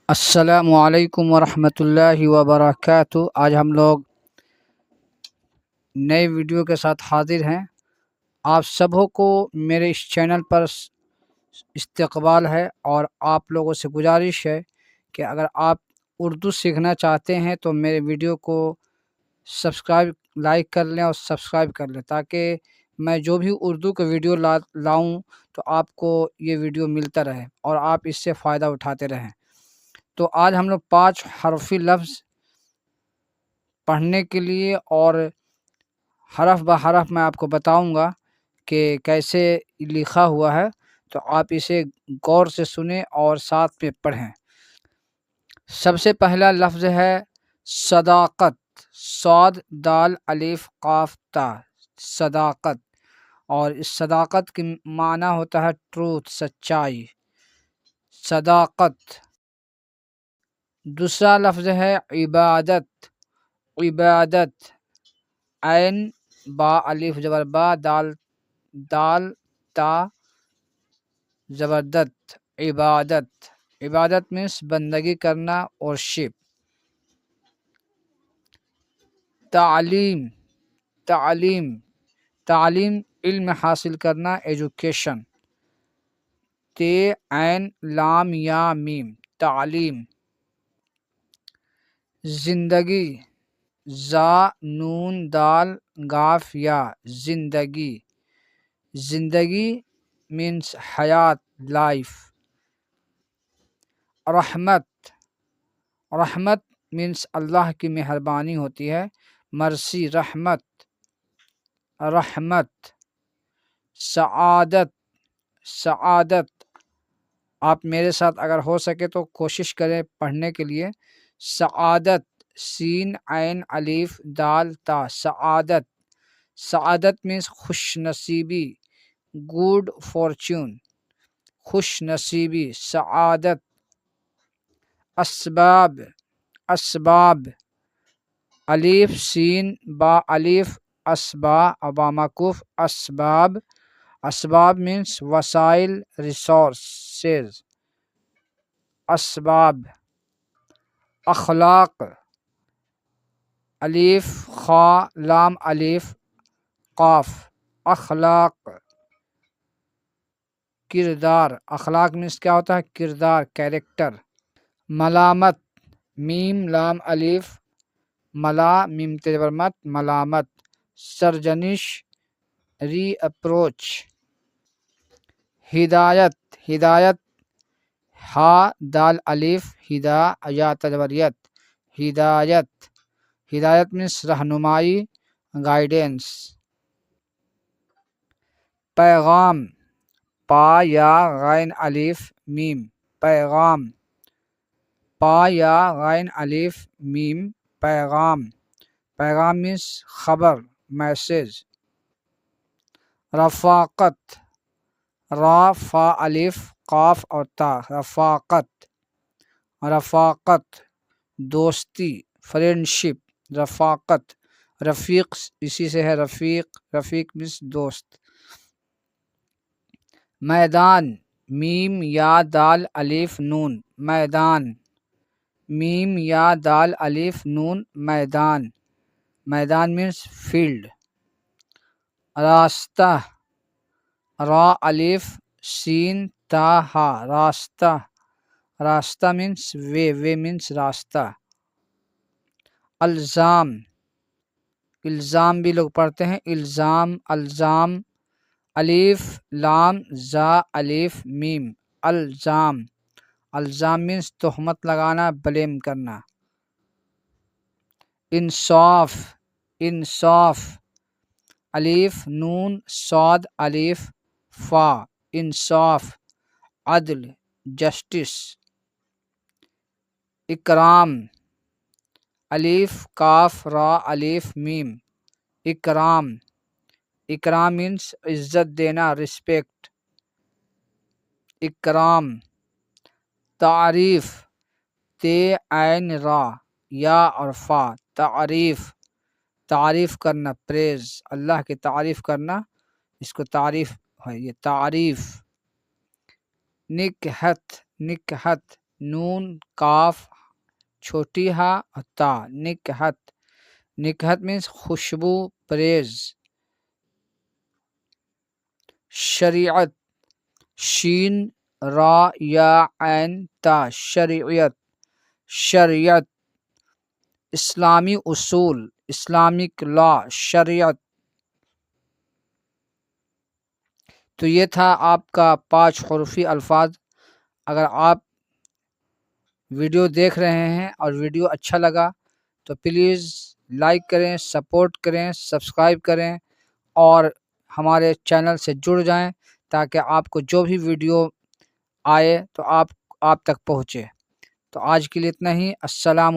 السلام علیکم ورحمۃ اللہ وبرکاتہ۔ آج ہم لوگ نئے ویڈیو کے ساتھ حاضر ہیں۔ آپ سبوں کو میرے اس چینل پر استقبال ہے اور آپ لوگوں سے گزارش ہے کہ اگر آپ اردو سیکھنا چاہتے ہیں تو میرے ویڈیو کو لائک کر لیں اور سبسکرائب کر لیں، تاکہ میں جو بھی اردو کا ویڈیو لاؤں تو آپ کو یہ ویڈیو ملتا رہے اور آپ اس سے فائدہ اٹھاتے رہیں۔ تو آج ہم لوگ 5 حرفی لفظ پڑھنے کے لیے اور حرف بہ حرف میں آپ کو بتاؤں گا کہ کیسے لکھا ہوا ہے، تو آپ اسے غور سے سنیں اور ساتھ میں پڑھیں۔ سب سے پہلا لفظ ہے صداقت، صاد دال الف قاف تا، صداقت، اور اس صداقت کی معنی ہوتا ہے ٹروتھ، سچائی، صداقت۔ دوسرا لفظ ہے عبادت، عبادت، عین با الف زبر با دال تا زبردت، عبادت، عبادت مینس بندگی کرنا اور شپ۔ تعلیم، تعلیم، تعلیم علم حاصل کرنا، ایجوکیشن، تے عین لام یا میم، تعلیم۔ زندگی، زا نون دال گاف یا، زندگی، زندگی مینس حیات، لائف۔ رحمت، رحمت مینس اللہ کی مہربانی ہوتی ہے، مرسی، رحمت، رحمت۔ سعادت، سعادت، آپ میرے ساتھ اگر ہو سکے تو کوشش کریں پڑھنے کے لیے۔ سعادت، سین عین الف دال تا، سعادت، سعادت مینس خوش نصیبی، گڈ فارچون، خوش نصیبی، سعادت۔ اسباب، اسباب، الف سین با الف اسبا ابا مکوف، اسباب، اسباب مینس وسائل، ریسورسز، اسباب۔ اخلاق، الف خا لام الف قاف، اخلاق، کردار، اخلاق مینس کیا ہوتا ہے؟ کردار، کیریکٹر۔ ملامت، میم لام الف ملا میم تیزبر مت، ملامت، سرجنش، ری اپروچ۔ ہدایت، ہدایت، ہا دال الف ہدا یا تجبریت، ہدایت، ہدایت مینس رہنمائی، گائیڈنس۔ پیغام، پا یا غین الف میم، پیغام، پا یا غین الف میم، پیغام، پیغام مینس خبر، میسج۔ رفاقت، را فا الف قاف اور تا، رفاقت، رفاقت، دوستی، فرینڈشپ، رفاقت، رفیق اسی سے ہے رفیق، رفیق مینس دوست۔ میدان، میم یا دال الف نون، میدان، میم یا دال الف نون، میدان، میدان مینس فیلڈ۔ راستہ، را الف سین تا ہا، راستہ، راستہ مینس وے، وے مینس راستہ۔ الزام، الزام بھی لوگ پڑھتے ہیں، الزام، الزام، الف لام زا الف میم، الزام، الزام مینس تہمت لگانا، بلیم کرنا۔ انصاف، انصاف، الف نون صاد الف فا، انصاف، عدل، جسٹس۔ اکرام، الف کاف را الف میم، اکرام، اکرام مینس عزت دینا، رسپیکٹ، اکرام۔ تعریف، تے عین را یا اور فا، تعریف، تعریف کرنا، پریز، اللہ کی تعریف کرنا، اس کو تعریف ہے، یہ تعریف۔ نکہت، نکہت، نون کاف چھوٹی ہا تا نکہت. نکہت means خوشبو پریز. شریعت شین را یا عین تا شریعت. شریعت اسلامی اصول اسلامک لا شریعت. تو یہ تھا آپ کا 5 حروفی الفاظ. اگر آپ ویڈیو دیکھ رہے ہیں اور ویڈیو اچھا لگا تو پلیز لائک کریں، سپورٹ کریں، سبسکرائب کریں اور ہمارے چینل سے جڑ جائیں تاکہ آپ کو جو بھی ویڈیو آئے تو آپ تک پہنچے. تو آج کے لیے اتنا ہی. السلام